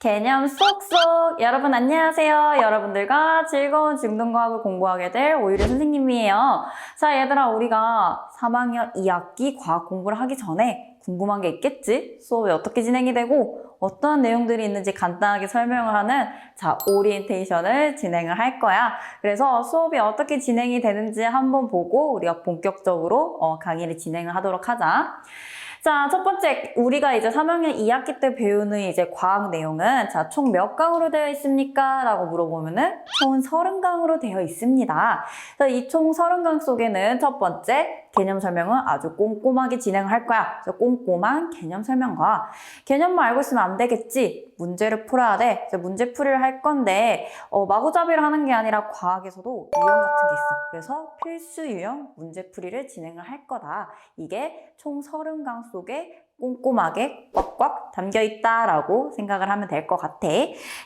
개념 쏙쏙! 여러분 안녕하세요. 여러분들과 즐거운 중등과학을 공부하게 될 오유리 선생님이에요. 자, 얘들아, 우리가 3학년 2학기 과학 공부를 하기 전에 궁금한 게 있겠지? 수업이 어떻게 진행이 되고 어떠한 내용들이 있는지 간단하게 설명을 하는 오리엔테이션을 진행을 할 거야. 그래서 수업이 어떻게 진행이 되는지 한번 보고 우리가 본격적으로 강의를 진행을 하도록 하자. 자, 첫 번째, 우리가 이제 3학년 2학기 때 배우는 이제 과학 내용은 총 몇 강으로 되어 있습니까? 라고 물어보면은 총 30강으로 되어 있습니다. 이 총 30강 속에는 첫 번째, 개념 설명은 아주 꼼꼼하게 진행을 할 거야. 그래서 꼼꼼한 개념 설명과 개념만 알고 있으면 안 되겠지. 문제를 풀어야 돼. 문제 풀이를 할 건데 마구잡이를 하는 게 아니라 과학에서도 유형 같은 게 있어. 그래서 필수 유형 문제 풀이를 진행을 할 거다. 이게 총 30강 속에 꼼꼼하게 꽉꽉 담겨있다라고 생각을 하면 될 것 같아.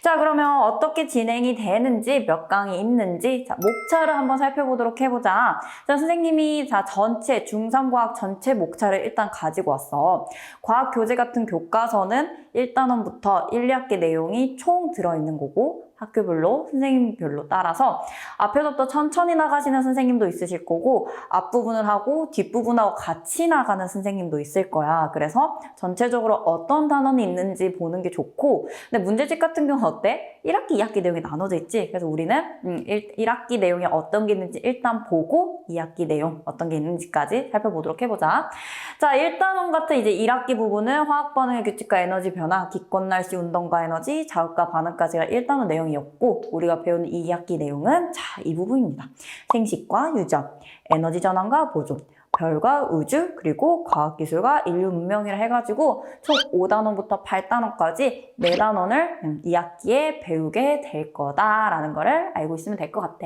자, 그러면 어떻게 진행이 되는지, 몇 강이 있는지 목차를 한번 살펴보도록 해보자. 자, 선생님이 전체 중3과학 전체 목차를 일단 가지고 왔어. 과학 교재 같은 교과서는 1단원부터 1, 2학기 내용이 총 들어있는 거고 학교별로 선생님별로 따라서 앞에서부터 천천히 나가시는 선생님도 있으실 거고 앞부분을 하고 뒷부분하고 같이 나가는 선생님도 있을 거야. 그래서 전체적으로 어떤 단원이 있는지 보는 게 좋고, 근데 문제집 같은 경우는 어때? 1학기, 2학기 내용이 나눠져 있지. 그래서 우리는 1학기 내용이 어떤 게 있는지 일단 보고 2학기 내용 어떤 게 있는지까지 살펴보도록 해보자. 자, 1단원 같은 이제 1학기 부분은 화학 반응의 규칙과 에너지 변화, 기권 날씨 운동과 에너지, 자극과 반응까지가 1단원 내용이었고, 우리가 배우는 2학기 내용은 이 부분입니다. 생식과 유전, 에너지 전환과 보존, 별과 우주, 그리고 과학기술과 인류 문명이라 해가지고 총 5단원부터 8단원까지 4단원을 2학기에 배우게 될 거다라는 거를 알고 있으면 될 것 같아.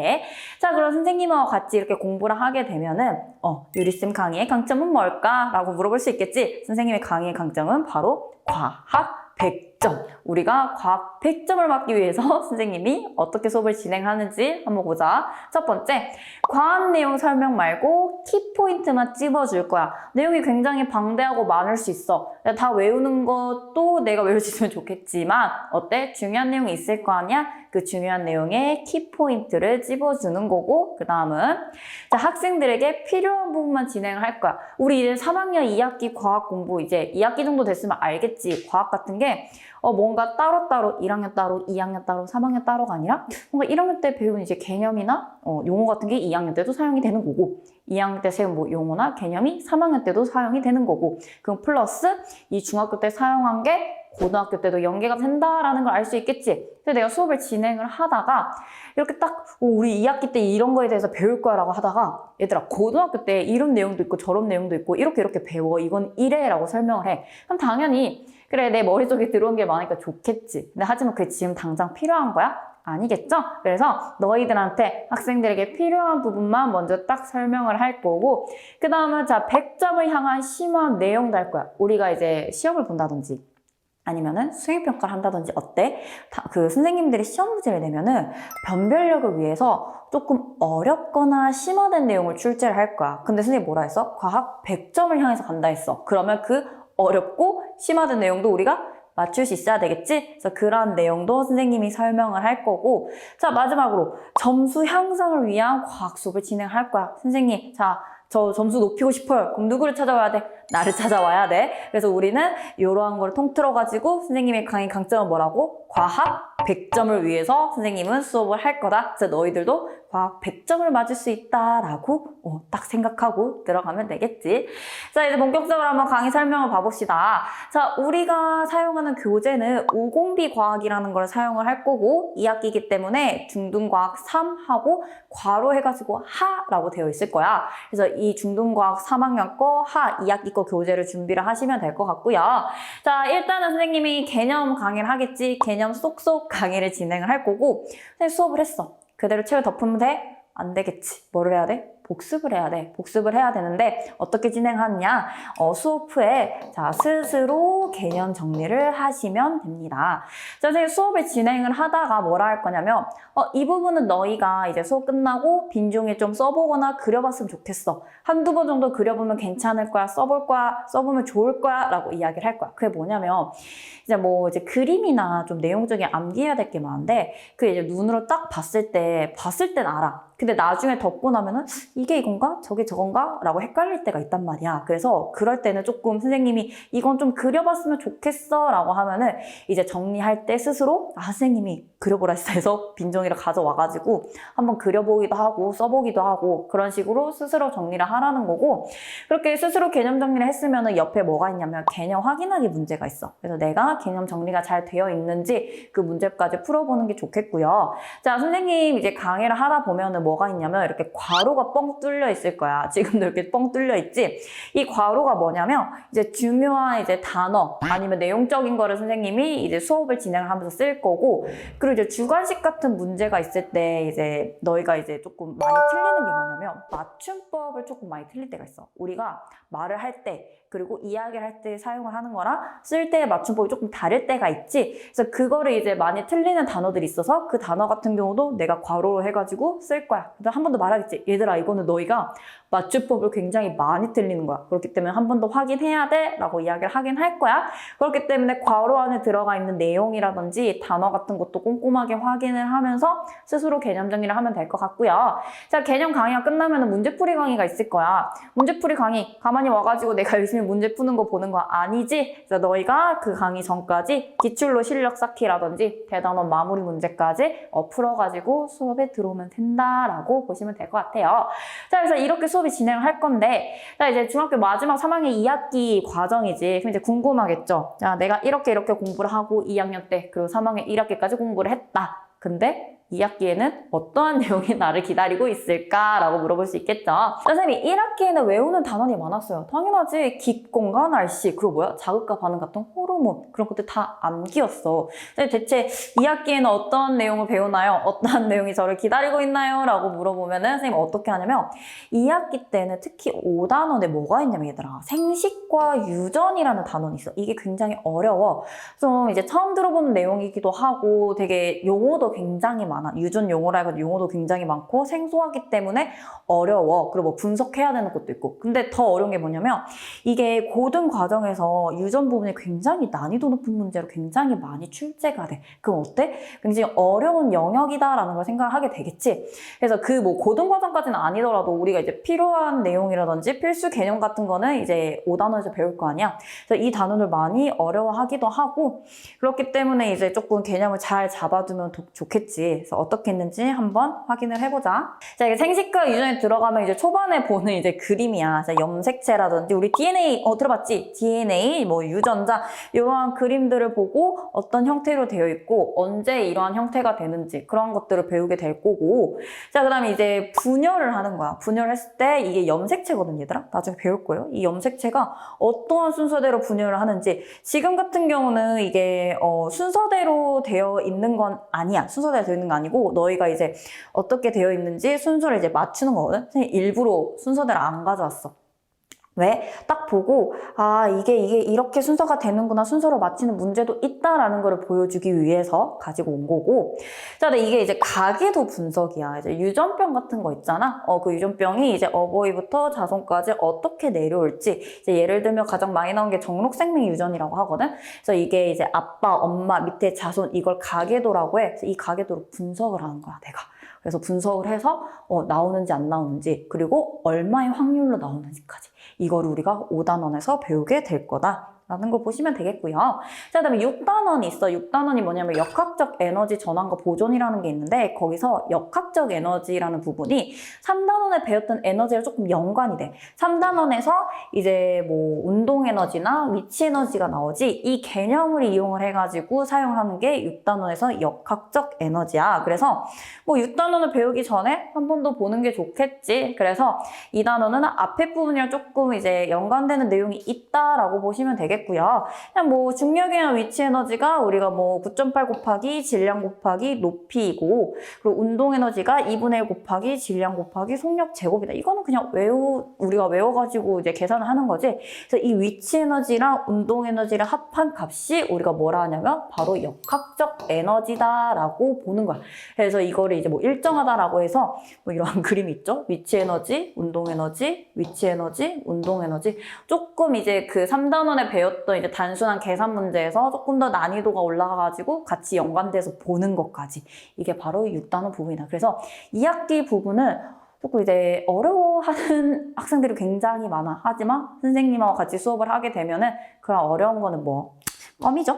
자, 그럼 선생님하고 같이 이렇게 공부를 하게 되면은 유리쌤 강의의 강점은 뭘까? 라고 물어볼 수 있겠지? 선생님의 강의의 강점은 바로 과학 100점. 우리가 과학 100점을 받기 위해서 선생님이 어떻게 수업을 진행하는지 한번 보자. 첫 번째, 과학 내용 설명 말고 키포인트만 찝어줄 거야. 내용이 굉장히 방대하고 많을 수 있어. 다 외우는 것도 내가 외울 수 있으면 좋겠지만 어때? 중요한 내용이 있을 거 아니야? 그 중요한 내용에 키포인트를 찝어주는 거고, 그 다음은 학생들에게 필요한 부분만 진행을 할 거야. 우리 이제 3학년 2학기 과학 공부 이제 2학기 정도 됐으면 알겠지. 과학 같은 게 뭔가 따로따로 1학년 따로, 2학년 따로, 3학년 따로가 아니라 뭔가 1학년 때 배운 이제 개념이나 용어 같은 게 2학년 때도 사용이 되는 거고, 2학년 때 세운 용어나 개념이 3학년 때도 사용이 되는 거고, 그럼 플러스 이 중학교 때 사용한 게 고등학교 때도 연계가 된다라는 걸 알 수 있겠지. 근데 내가 수업을 진행을 하다가 이렇게 딱 우리 2학기 때 이런 거에 대해서 배울 거야 라고 하다가 얘들아 고등학교 때 이런 내용도 있고 저런 내용도 있고 이렇게 배워. 이건 이래 라고 설명을 해. 그럼 당연히 그래 내 머릿속에 들어온 게 많으니까 좋겠지. 근데 하지만 그게 지금 당장 필요한 거야? 아니겠죠? 그래서 너희들한테 학생들에게 필요한 부분만 먼저 딱 설명을 할 거고, 그 다음은 100점을 향한 심화 내용도 할 거야. 우리가 이제 시험을 본다든지 아니면은 수행평가를 한다든지 어때? 그 선생님들이 시험 문제를 내면은 변별력을 위해서 조금 어렵거나 심화된 내용을 출제를 할 거야. 근데 선생님이 뭐라 했어? 과학 100점을 향해서 간다 했어. 그러면 그 어렵고 심화된 내용도 우리가 맞출 수 있어야 되겠지? 그래서 그런 내용도 선생님이 설명을 할 거고, 마지막으로 점수 향상을 위한 과학 수업을 진행할 거야. 선생님, 저 점수 높이고 싶어요. 그럼 누구를 찾아와야 돼? 나를 찾아와야 돼. 그래서 우리는 이러한 걸 통틀어가지고 선생님의 강의 강점은 뭐라고? 과학 100점을 위해서 선생님은 수업을 할 거다. 그래서 너희들도 과학 100점을 맞을 수 있다라고 딱 생각하고 들어가면 되겠지. 자, 이제 본격적으로 한번 강의 설명을 봐봅시다. 자, 우리가 사용하는 교재는 50B 과학이라는 걸 사용을 할 거고 2학기이기 때문에 중등과학 3하고 괄호 해가지고 하라고 되어 있을 거야. 그래서 이 중등과학 3학년 거, 하 2학기 거 교재를 준비를 하시면 될 것 같고요. 자, 일단은 선생님이 개념 강의를 하겠지. 개념 쏙쏙 강의를 진행을 할 거고, 선생님 수업을 했어. 그대로 책을 덮으면 돼? 안 되겠지. 뭐를 해야 돼? 복습을 해야 돼. 복습을 해야 되는데 어떻게 진행하느냐? 수업 후에 자, 스스로 개념 정리를 하시면 됩니다. 자, 선생님 수업을 진행을 하다가 뭐라 할 거냐면 이 부분은 너희가 이제 수업 끝나고 빈종에 좀 써보거나 그려봤으면 좋겠어. 한두 번 정도 그려보면 괜찮을 거야. 써볼 거야. 써보면 좋을 거야. 라고 이야기를 할 거야. 그게 뭐냐면 이제 그림이나 좀 내용적인 암기해야 될 게 많은데 그게 이제 눈으로 딱 봤을 땐 알아. 근데 나중에 덮고 나면은 이게 이건가? 저게 저건가? 라고 헷갈릴 때가 있단 말이야. 그래서 그럴 때는 조금 선생님이 이건 좀 그려봤으면 좋겠어 라고 하면은 이제 정리할 때 스스로 선생님이 그려보라 해서 빈종이를 가져와가지고 한번 그려보기도 하고 써보기도 하고 그런 식으로 스스로 정리를 하라는 거고 그렇게 스스로 개념 정리를 했으면은 옆에 뭐가 있냐면 개념 확인하기 문제가 있어. 그래서 내가 개념 정리가 잘 되어 있는지 그 문제까지 풀어보는 게 좋겠고요. 자, 선생님 이제 강의를 하다 보면은 뭐가 있냐면 이렇게 괄호가 뻥 뚫려 있을 거야. 지금도 이렇게 뻥 뚫려 있지? 이 괄호가 뭐냐면 이제 중요한 이제 단어 아니면 내용적인 거를 선생님이 이제 수업을 진행을 하면서 쓸 거고 그리고 이제 주관식 같은 문제가 있을 때 이제 너희가 이제 조금 많이 틀리는 게 뭐냐면 맞춤법을 조금 많이 틀릴 때가 있어. 우리가 말을 할 때 그리고 이야기를 할 때 사용을 하는 거랑 쓸 때의 맞춤법이 조금 다를 때가 있지. 그래서 그거를 이제 많이 틀리는 단어들이 있어서 그 단어 같은 경우도 내가 괄호로 해가지고 쓸 거야. 한 번 더 말하겠지. 얘들아 이거는 너희가 맞춤법을 굉장히 많이 틀리는 거야. 그렇기 때문에 한 번 더 확인해야 돼 라고 이야기를 하긴 할 거야. 그렇기 때문에 괄호 안에 들어가 있는 내용이라든지 단어 같은 것도 꼼꼼하게 확인을 하면서 스스로 개념 정리를 하면 될 것 같고요. 자, 개념 강의가 끝나면 문제풀이 강의가 있을 거야. 문제풀이 강의 가만히 와가지고 내가 열심히 문제 푸는 거 보는 거 아니지? 그래서 너희가 그 강의 전까지 기출로 실력 쌓기라든지 대단원 마무리 문제까지 풀어가지고 수업에 들어오면 된다라고 보시면 될 것 같아요. 자, 그래서 이렇게 수업이 진행을 할 건데 자, 이제 중학교 마지막 3학년 2학기 과정이지. 그럼 이제 궁금하겠죠? 자, 내가 이렇게 공부를 하고 2학년 때 그리고 3학년 1학기까지 공부를 했다. 근데 2학기에는 어떠한 내용이 나를 기다리고 있을까라고 물어볼 수 있겠죠. 선생님이 1학기에는 외우는 단원이 많았어요. 당연하지. 기권과 날씨, 그리고 뭐야? 자극과 반응 같은 호르몬, 그런 것들 다 암기였어. 대체 2학기에는 어떤 내용을 배우나요? 어떠한 내용이 저를 기다리고 있나요? 라고 물어보면은 선생님 어떻게 하냐면 2학기 때는 특히 5단원에 뭐가 있냐면 얘들아 생식과 유전이라는 단원이 있어. 이게 굉장히 어려워. 좀 이제 처음 들어보는 내용이기도 하고 되게 용어도 굉장히 많아. 유전 용어라 해서 용어도 굉장히 많고 생소하기 때문에 어려워. 그리고 뭐 분석해야 되는 것도 있고. 근데 더 어려운 게 뭐냐면 이게 고등 과정에서 유전 부분이 굉장히 난이도 높은 문제로 굉장히 많이 출제가 돼. 그럼 어때? 굉장히 어려운 영역이다라는 걸 생각을 하게 되겠지. 그래서 그 뭐 고등 과정까지는 아니더라도 우리가 이제 필요한 내용이라든지 필수 개념 같은 거는 이제 5단원에서 배울 거 아니야. 그래서 이 단원을 많이 어려워하기도 하고 그렇기 때문에 이제 조금 개념을 잘 잡아두면 좋겠지. 그래서 어떻게 했는지 한번 확인을 해보자. 자, 이게 생식과 유전에 들어가면 이제 초반에 보는 이제 그림이야. 자, 염색체라든지 우리 DNA 들어봤지? DNA, 뭐 유전자 이러한 그림들을 보고 어떤 형태로 되어 있고 언제 이러한 형태가 되는지 그런 것들을 배우게 될 거고. 자, 그다음에 이제 분열을 하는 거야. 분열을 했을 때 이게 염색체거든, 얘들아. 나중에 배울 거예요. 이 염색체가 어떠한 순서대로 분열을 하는지. 지금 같은 경우는 이게 순서대로 되어 있는 건 아니야. 순서대로 되어 있는 건 아니고 너희가 이제 어떻게 되어 있는지 순서를 이제 맞추는 거거든. 선생님 일부러 순서대로 안 가져왔어. 왜? 딱 보고 이게 이렇게 순서가 되는구나, 순서로 맞히는 문제도 있다라는 걸 보여주기 위해서 가지고 온 거고. 자, 근데 이게 이제 가계도 분석이야. 이제 유전병 같은 거 있잖아. 그 유전병이 이제 어버이부터 자손까지 어떻게 내려올지. 이제 예를 들면 가장 많이 나온 게 정록생명 유전이라고 하거든. 그래서 이게 이제 아빠, 엄마, 밑에 자손 이걸 가계도라고 해. 그래서 이 가계도를 분석을 하는 거야, 내가. 그래서 분석을 해서 나오는지 안 나오는지 그리고 얼마의 확률로 나오는지까지 이걸 우리가 5단원에서 배우게 될 거다. 라는 걸 보시면 되겠고요. 자, 그다음에 6단원이 있어. 6단원이 뭐냐면 역학적 에너지 전환과 보존이라는 게 있는데 거기서 역학적 에너지라는 부분이 3단원에 배웠던 에너지랑 조금 연관이 돼. 3단원에서 이제 뭐 운동 에너지나 위치 에너지가 나오지 이 개념을 이용을 해가지고 사용하는 게 6단원에서 역학적 에너지야. 그래서 뭐 6단원을 배우기 전에 한 번 더 보는 게 좋겠지. 그래서 2단원은 앞에 부분이랑 조금 이제 연관되는 내용이 있다라고 보시면 되겠고 되겠고요. 그냥 뭐 중력이나 위치 에너지가 우리가 뭐 9.8 곱하기 질량 곱하기 높이이고, 그리고 운동 에너지가 2분의 1 곱하기 질량 곱하기 속력 제곱이다. 이거는 그냥 우리가 외워가지고 이제 계산을 하는 거지. 그래서 이 위치 에너지랑 운동 에너지를 합한 값이 우리가 뭐라 하냐면 바로 역학적 에너지다라고 보는 거야. 그래서 이거를 이제 뭐 일정하다라고 해서 뭐 이런 그림이 있죠. 위치 에너지, 운동 에너지, 위치 에너지, 운동 에너지. 조금 이제 그 3단원에 배웠던 이제 단순한 계산 문제에서 조금 더 난이도가 올라가가지고 같이 연관돼서 보는 것까지. 이게 바로 6단원 부분이다. 그래서 2학기 부분은 조금 이제 어려워하는 학생들이 굉장히 많아. 하지만 선생님하고 같이 수업을 하게 되면은 그런 어려운 거는 뭐 껌이죠?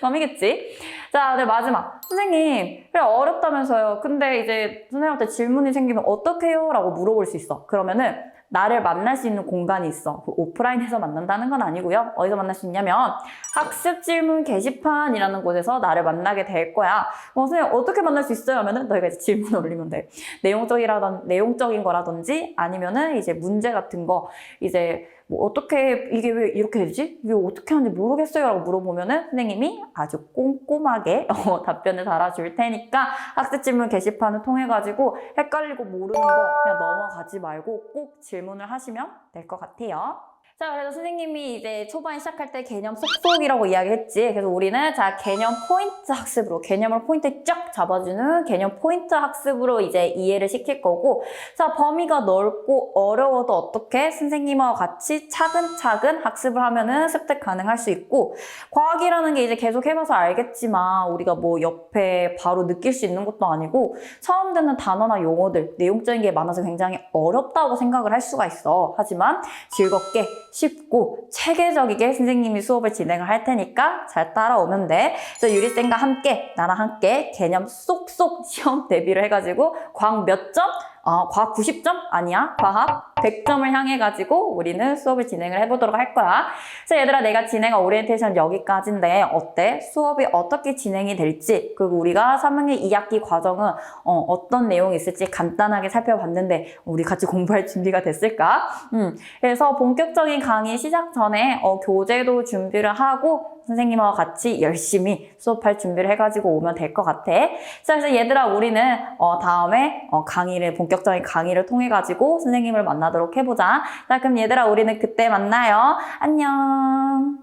껌이겠지? 자, 네, 마지막. 선생님, 그래, 어렵다면서요. 근데 이제 선생님한테 질문이 생기면 어떡해요? 라고 물어볼 수 있어. 그러면은 나를 만날 수 있는 공간이 있어. 오프라인에서 만난다는 건 아니고요. 어디서 만날 수 있냐면 학습 질문 게시판이라는 곳에서 나를 만나게 될 거야. 선생님 어떻게 만날 수 있어요? 하면은 너희가 이제 질문을 올리면 돼. 내용적인 거라든지 아니면은 이제 문제 같은 거 이제 뭐 어떻게 이게 왜 이렇게 되지? 이게 어떻게 하는지 모르겠어요 라고 물어보면은 선생님이 아주 꼼꼼하게 답변을 달아줄 테니까 학습 질문 게시판을 통해 가지고 헷갈리고 모르는 거 그냥 넘어가지 말고 꼭 질문을 하시면 될 것 같아요. 자, 그래서 선생님이 이제 초반 시작할 때 개념 쏙쏙이라고 이야기했지. 그래서 우리는 자, 개념 포인트 학습으로 개념을 포인트에 쫙 잡아주는 개념 포인트 학습으로 이제 이해를 시킬 거고, 자, 범위가 넓고 어려워도 어떻게 선생님하고 같이 차근차근 학습을 하면은 습득 가능할 수 있고, 과학이라는 게 이제 계속 해봐서 알겠지만 우리가 뭐 옆에 바로 느낄 수 있는 것도 아니고 처음 듣는 단어나 용어들, 내용적인 게 많아서 굉장히 어렵다고 생각을 할 수가 있어. 하지만 즐겁게 쉽고 체계적이게 선생님이 수업을 진행을 할 테니까 잘 따라오면 돼. 그래서 유리쌤과 함께 나랑 함께 개념 쏙쏙 시험 대비를 해가지고 과학 몇 점? 과학 90점? 아니야. 과학 100점을 향해 가지고 우리는 수업을 진행을 해보도록 할 거야. 그래서 얘들아, 내가 진행한 오리엔테이션 여기까지인데 어때? 수업이 어떻게 진행이 될지, 그리고 우리가 3학년 2학기 과정은 어떤 내용이 있을지 간단하게 살펴봤는데 우리 같이 공부할 준비가 됐을까? 그래서 본격적인 강의 시작 전에 교재도 준비를 하고 선생님하고 같이 열심히 수업할 준비를 해가지고 오면 될 것 같아. 자, 그래서 얘들아, 우리는 다음에 본격적인 강의를 통해 가지고 선생님을 만나도록 해보자. 자, 그럼 얘들아, 우리는 그때 만나요. 안녕.